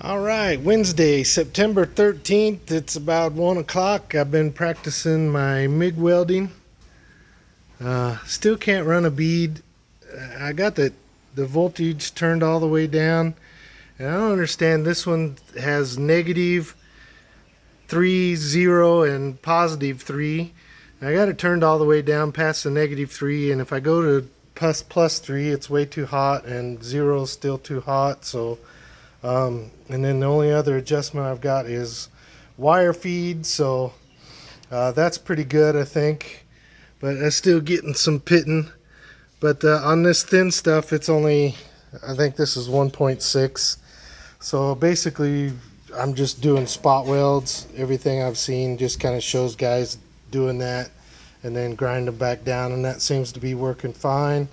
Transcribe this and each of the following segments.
All right, Wednesday, September 13th. It's about 1 o'clock. I've been practicing my MIG welding. Still can't run a bead. I got the voltage turned all the way down. And I don't understand. This one has negative 3, 0, and positive 3. I got it turned all the way down past the negative 3. And if I go to plus 3, it's way too hot, and 0 is still too hot. And then the only other adjustment I've got is wire feed, so that's pretty good, I think. But I'm still getting some pitting. But on this thin stuff, it's only, I think this is 1.6. So basically, I'm just doing spot welds. Everything I've seen just kind of shows guys doing that and then grind them back down, and that seems to be working fine.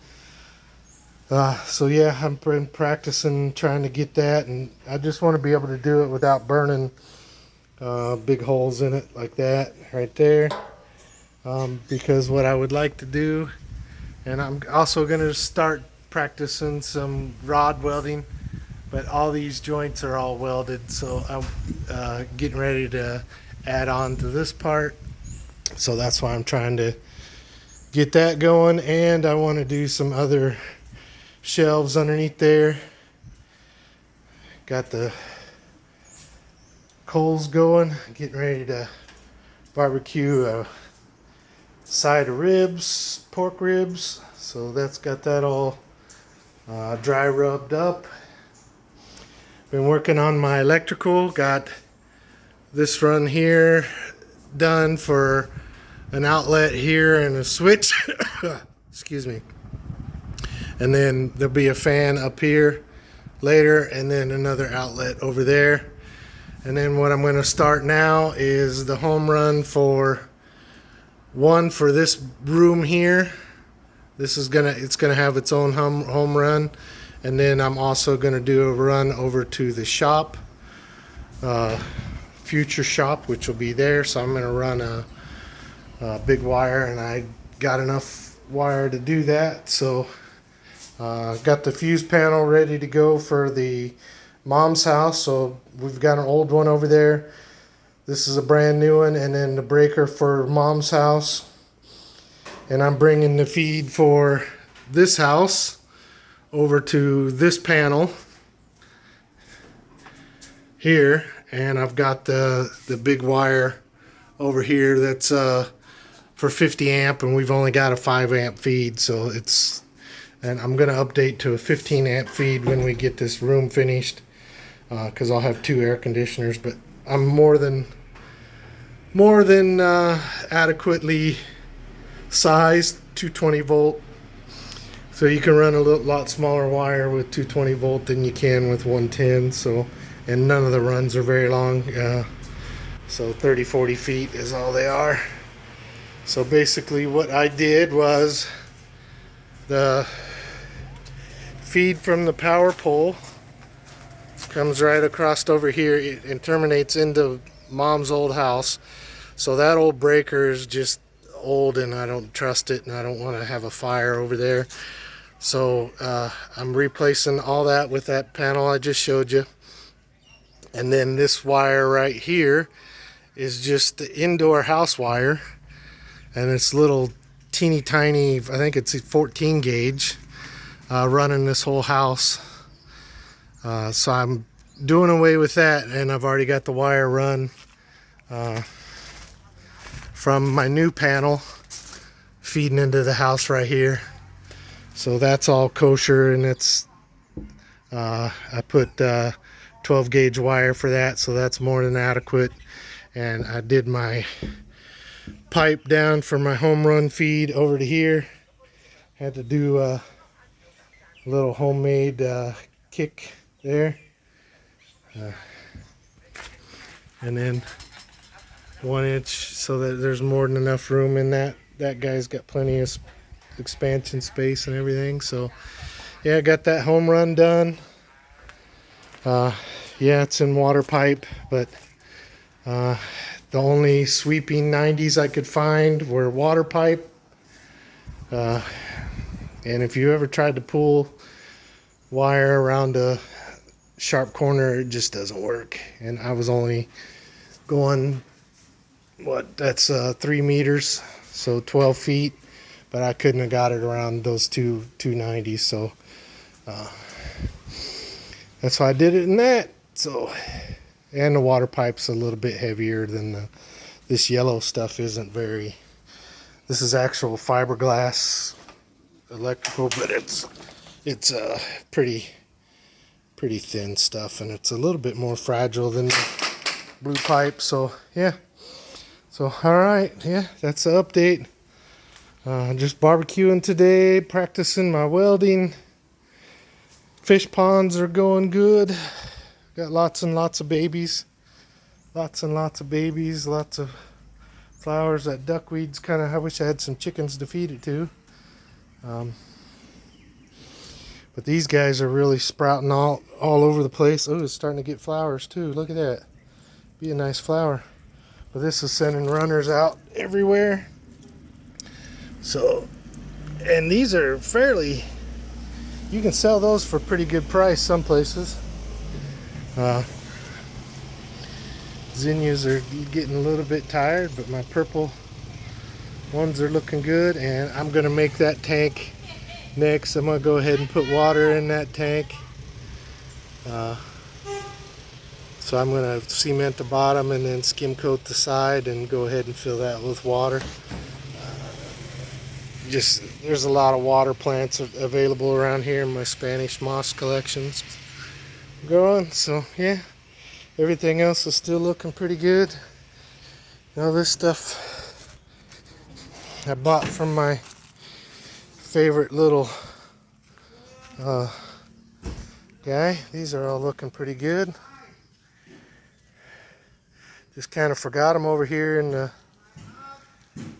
So yeah, I've been practicing trying to get that, and I just want to be able to do it without burning big holes in it like that right there, because what I would like to do, and I'm also going to start practicing some rod welding, but all these joints are all welded, so I'm getting ready to add on to this part, so that's why I'm trying to get that going. And I want to do some other shelves underneath there. Got the coals going, getting ready to barbecue a side of ribs, pork ribs. So that's got that all dry rubbed up. Been working on my electrical. Got this run here done for an outlet here and a switch. Excuse me. And then there'll be a fan up here later, and then another outlet over there. And then what I'm going to start now is the home run for this room here. It's gonna have its own home run, and then I'm also going to do a run over to the shop, future shop, which will be there. So I'm going to run a big wire, and I got enough wire to do that. So got the fuse panel ready to go for the mom's house. So we've got an old one over there. This is a brand new one, and then the breaker for mom's house. And I'm bringing the feed for this house over to this panel here, and I've got the big wire over here that's for 50 amp, and we've only got a 5 amp feed, so it's. And I'm going to update to a 15 amp feed when we get this room finished, because I'll have 2 air conditioners. But I'm more than adequately sized, 220 volt. So you can run a lot smaller wire with 220 volt than you can with 110. So, and none of the runs are very long. So 30-40 feet is all they are. So basically what I did was, the feed from the power pole comes right across over here and terminates into mom's old house. So that old breaker is just old, and I don't trust it, and I don't want to have a fire over there. So I'm replacing all that with that panel I just showed you. And then this wire right here is just the indoor house wire, and it's little teeny tiny, I think it's a 14 gauge, running this whole house. So I'm doing away with that, and I've already got the wire run from my new panel feeding into the house right here. So that's all kosher, and it's I put 12 gauge wire for that, so that's more than adequate. And I did my pipe down for my home run feed over to here. Had to do a little homemade kick there, and then 1 inch, so that there's more than enough room in that. That guy's got plenty of expansion space and everything. So yeah, I got that home run done. Yeah, it's in water pipe, but the only sweeping 90s I could find were water pipe. And if you ever tried to pull wire around a sharp corner, it just doesn't work. And I was only going, that's 3 meters, so 12 feet, but I couldn't have got it around those 290s, so that's why I did it in that. So, and the water pipe's a little bit heavier than this yellow stuff isn't very. This is actual fiberglass electrical, but it's pretty thin stuff, and it's a little bit more fragile than the blue pipe. So yeah, so all right, yeah, that's the update. Just barbecuing today, practicing my welding. Fish ponds are going good. Got lots and lots of babies, lots of flowers. That duckweed's kind of, I wish I had some chickens to feed it to. But these guys are really sprouting all over the place. Oh, it's starting to get flowers too. Look at that. Be a nice flower. But this is sending runners out everywhere. So, and these are fairly, you can sell those for pretty good price some places. Zinnias are getting a little bit tired, but my purple ones are looking good. And I'm going to make that tank next. I'm going to go ahead and put water in that tank. So I'm going to cement the bottom and then skim coat the side and go ahead and fill that with water. There's a lot of water plants available around here in my Spanish moss collections growing. So yeah, everything else is still looking pretty good. Now this stuff I bought from my favorite little guy. These are all looking pretty good. Just kind of forgot them over here in the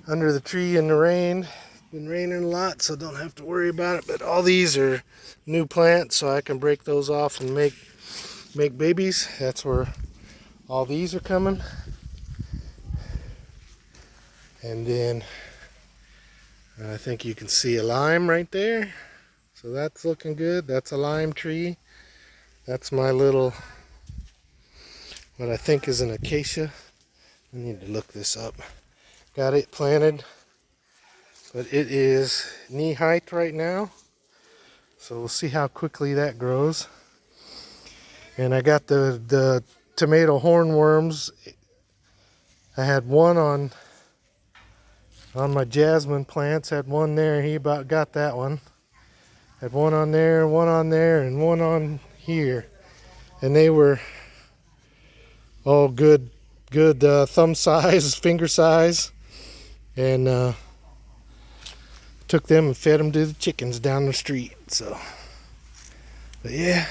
under the tree in the rain. Been raining a lot, so don't have to worry about it. But all these are new plants, so I can break those off and make babies. That's where all these are coming. And then I think you can see a lime right there. So that's looking good. That's a lime tree. That's my little, what I think is an acacia. I need to look this up. Got it planted, but it is knee height right now. So we'll see how quickly that grows. And I got the tomato hornworms. I had one on my jasmine plants. Had one there. He about got that one. Had one on there, and one on here. And they were all good thumb size, finger size. And took them and fed them to the chickens down the street. So, but yeah.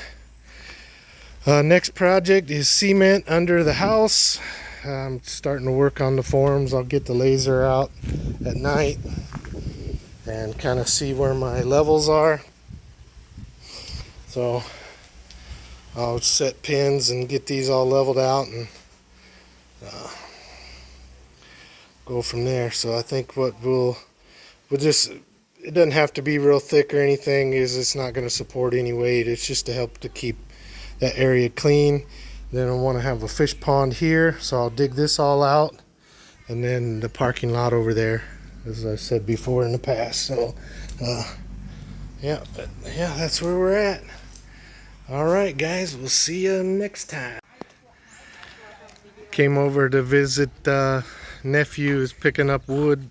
Next project is cement under the house. I'm starting to work on the forms. I'll get the laser out at night and kind of see where my levels are. So I'll set pins and get these all leveled out and go from there. So I think what we'll just, it doesn't have to be real thick or anything, is it's not going to support any weight. It's just to help to keep that area clean. Then I want to have a fish pond here, so I'll dig this all out, and then the parking lot over there, as I said before in the past. So yeah, that's where we're at. All right guys, we'll see you next time. Came over to visit nephew is picking up wood.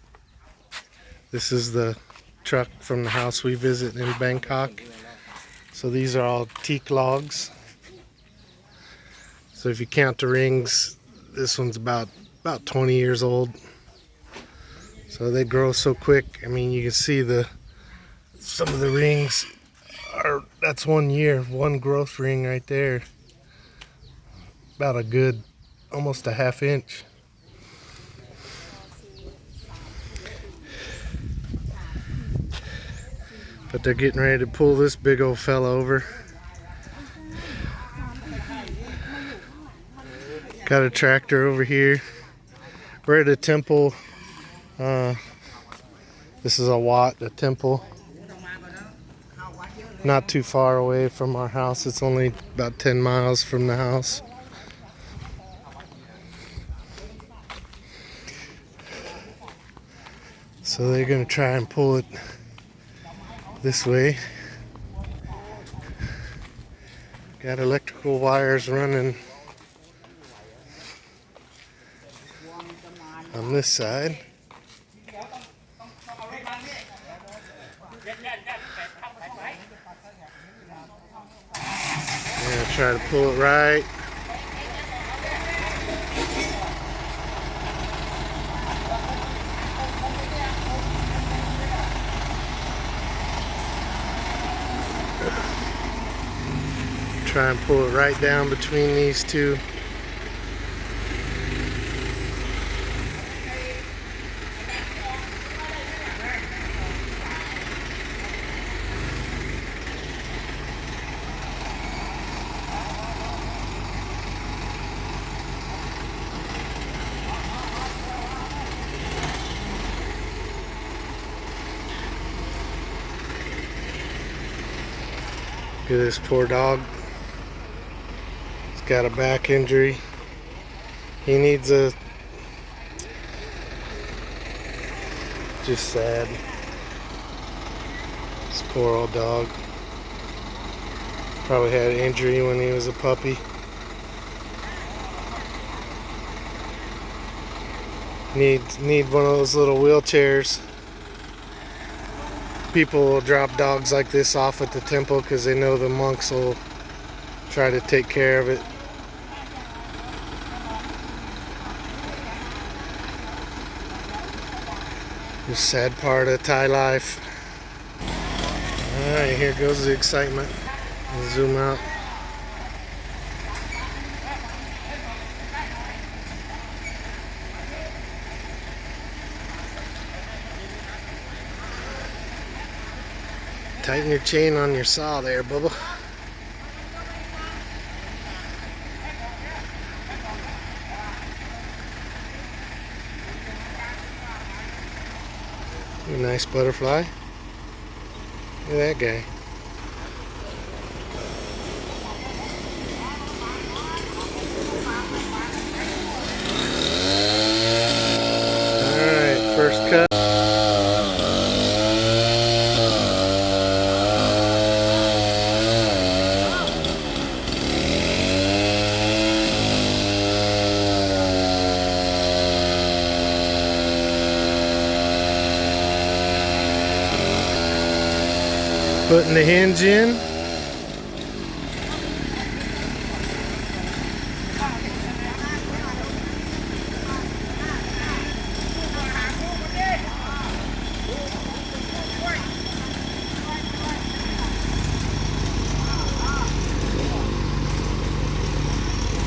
This is the truck from the house we visit in Bangkok. So these are all teak logs. So if you count the rings, this one's about 20 years old. So they grow so quick. I mean, you can see some of the rings are, that's 1 year, one growth ring right there. About a good, almost a ½ inch. But they're getting ready to pull this big old fella over. Got a tractor over here. We're at a temple. This is a Wat, a temple. not too far away from our house. It's only about 10 miles from the house. So they're gonna try and pull it this way. Got electrical wires running on this side. Gonna try to pull it right. Try and pull it right down between these two. Look at this poor dog. He's got a back injury. He needs a... Just sad. This poor old dog. Probably had an injury when he was a puppy. Need one of those little wheelchairs. People will drop dogs like this off at the temple because they know the monks will try to take care of it. The sad part of Thai life. Alright, here goes the excitement. I'll zoom out. Tighten your chain on your saw there, Bubba. A nice butterfly. Look at that guy. Alright, first cut. Putting the hinge in.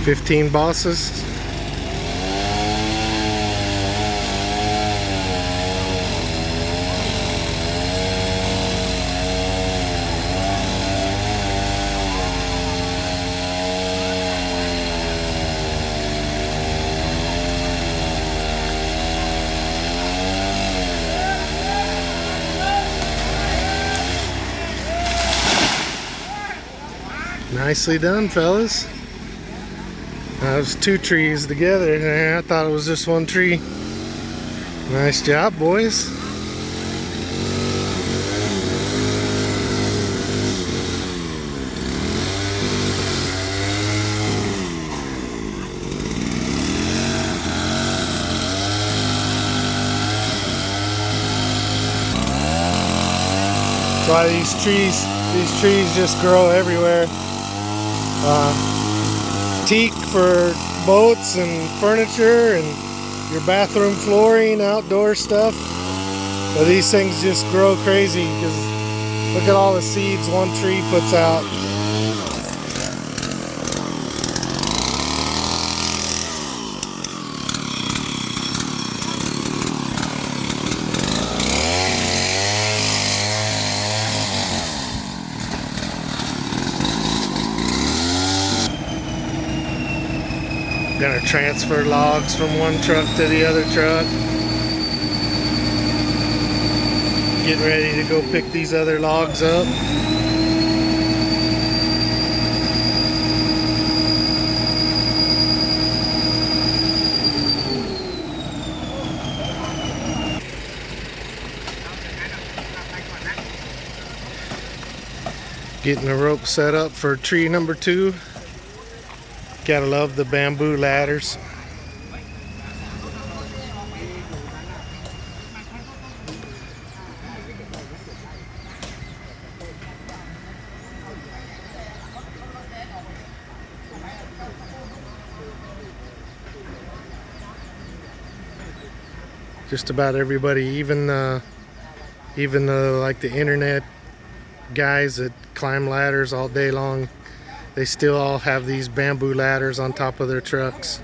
$15 bosses. Nicely done, fellas. That was two trees together. I thought it was just one tree. Nice job, boys. That's why these trees just grow everywhere. Teak for boats and furniture and your bathroom flooring, outdoor stuff. But these things just grow crazy because look at all the seeds one tree puts out. Gonna transfer logs from one truck to the other truck. Getting ready to go pick these other logs up. Getting the rope set up for tree number 2. Gotta love the bamboo ladders. Just about everybody, even the like the internet guys that climb ladders all day long, they still all have these bamboo ladders on top of their trucks.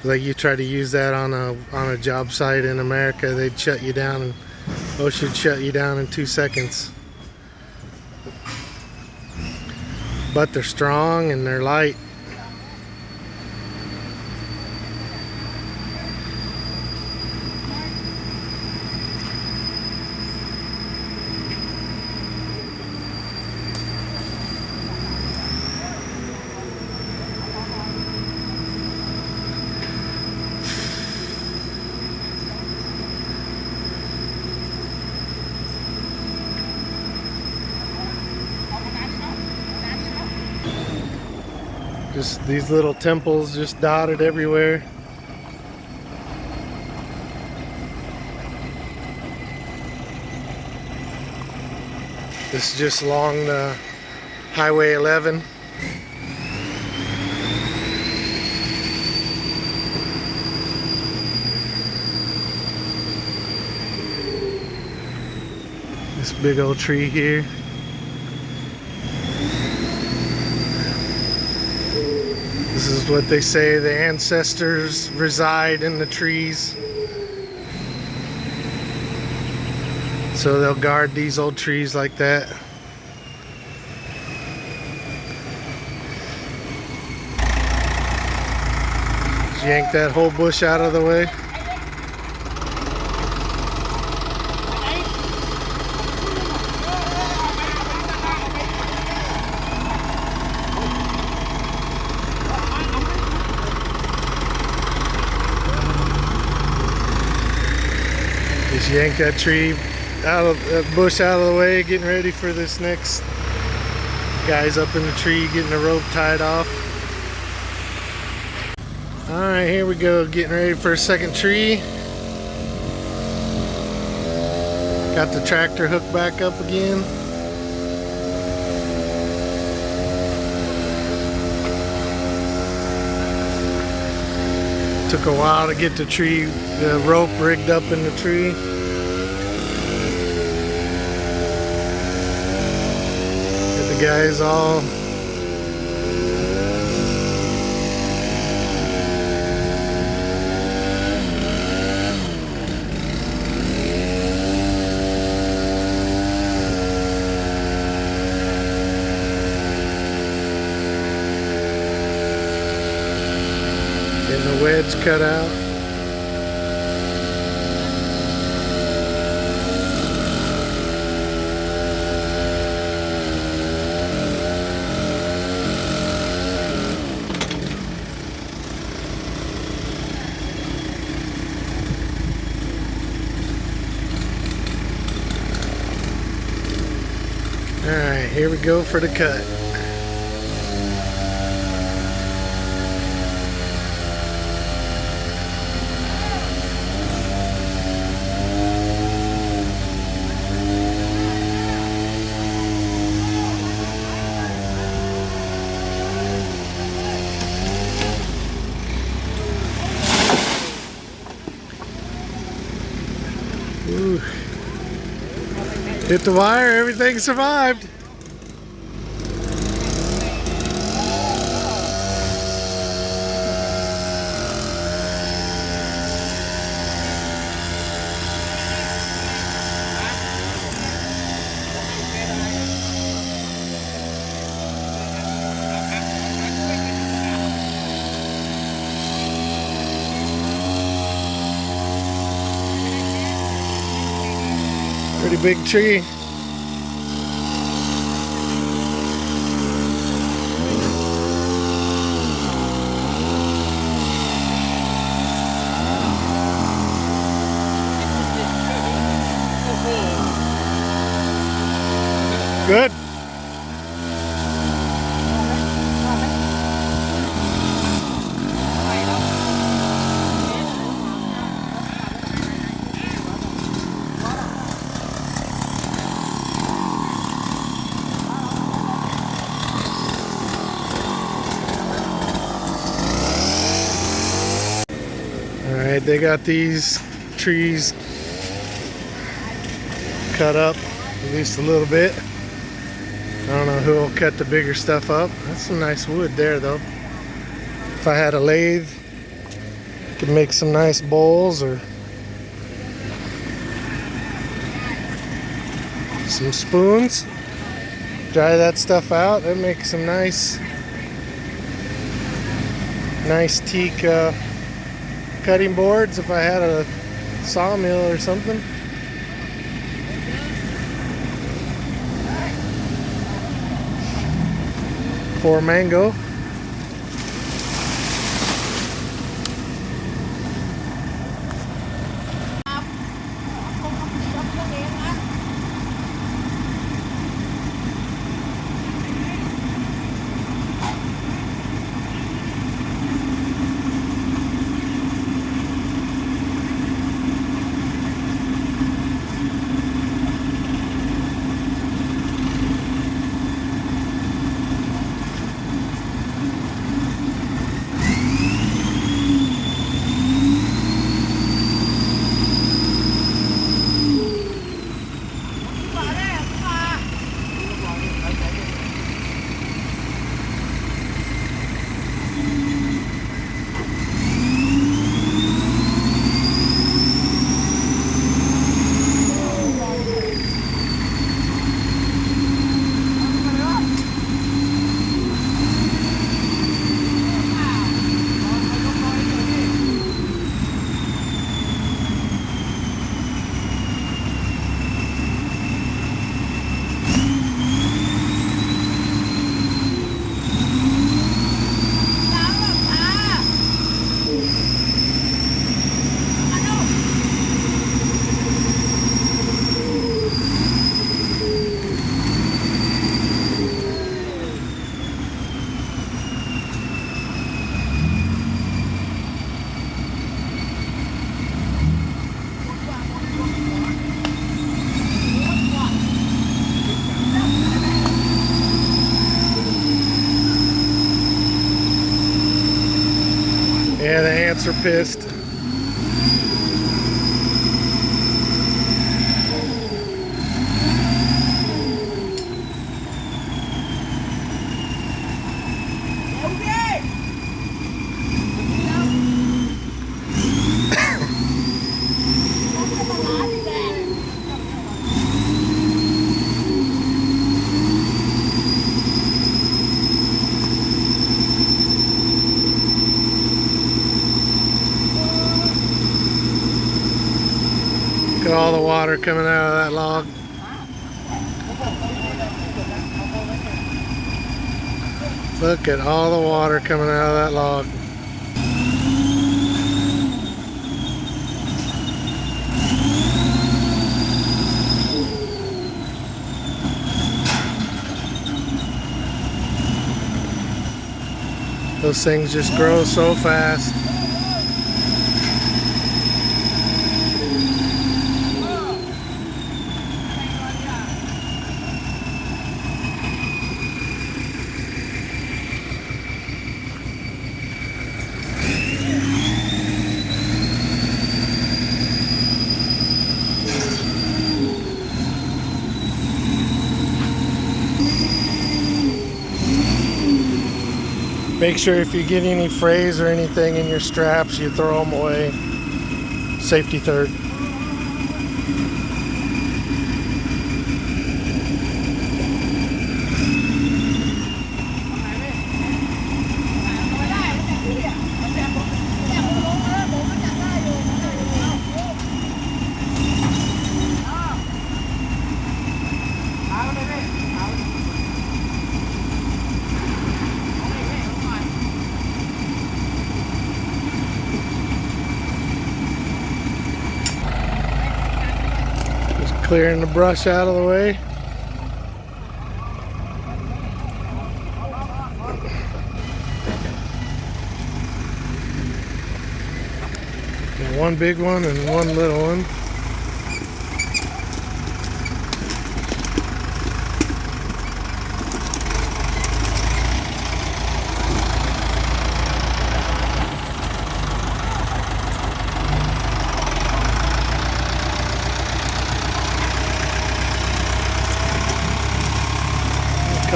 Like you try to use that on a job site in America, they'd shut you down, and OSHA shut you down in 2 seconds. But they're strong and they're light. Just these little temples just dotted everywhere. This is just along the Highway 11. This big old tree here. This is what they say the ancestors reside in the trees. So they'll guard these old trees like that. Just yank that whole bush out of the way. Just yank that tree out of that bush out of the way, getting ready for this next guy's up in the tree getting the rope tied off. Alright, here we go, getting ready for a second tree. Got the tractor hooked back up again. Took a while to get the rope rigged up in the tree. Get the guys all getting the wedge cut out. Alright, here we go for the cut. Ooh. Hit the wire, everything survived. Pretty big tree. Good. Alright, they got these trees cut up at least a little bit. I don't know who will cut the bigger stuff up. That's some nice wood there though. If I had a lathe, I could make some nice bowls or some spoons. Dry that stuff out. That makes some nice teak cutting boards if I had a sawmill or something. For mango. Yeah, the ants are pissed. Look at all the water coming out of that log. Look at all the water coming out of that log. Those things just grow so fast. Make sure if you get any frays or anything in your straps, you throw them away. Safety third. Clearing the brush out of the way. Got one big one and one little one.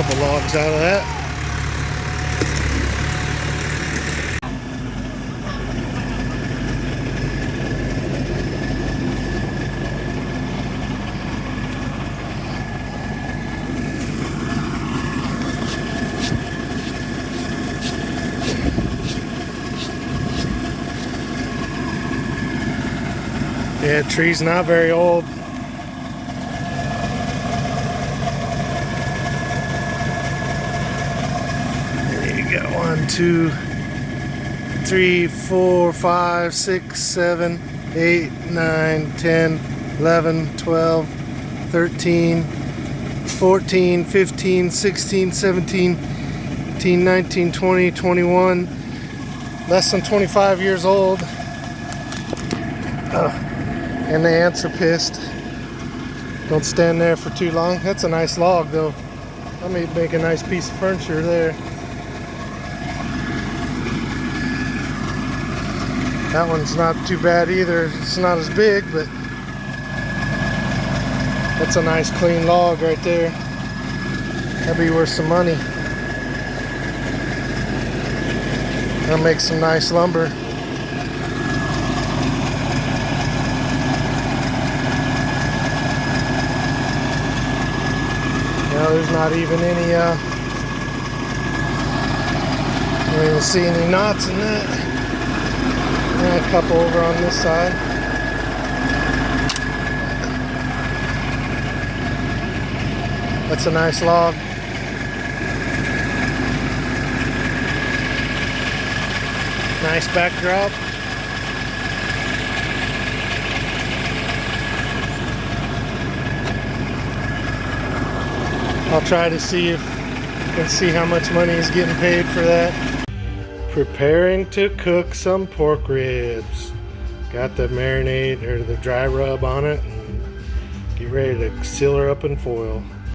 couple logs out of that. Yeah, tree's not very old. There you go. 1, 2, 3, 4, 5, 6, 7, 8, 9, 10, 11, 12, 13, 14, 15, 16, 17, 18, 19, 20, 21. Less than 25 years old. And the ants are pissed. Don't stand there for too long. That's a nice log though. I may make a nice piece of furniture there. That one's not too bad either. It's not as big, but that's a nice clean log right there. That'd be worth some money. That'll make some nice lumber. Now there's not even any, I don't even see any knots in that. And a couple over on this side. That's a nice log. Nice backdrop. I'll try to see if I can see how much money is getting paid for that. Preparing to cook some pork ribs. Got the marinade or the dry rub on it and get ready to seal her up in foil.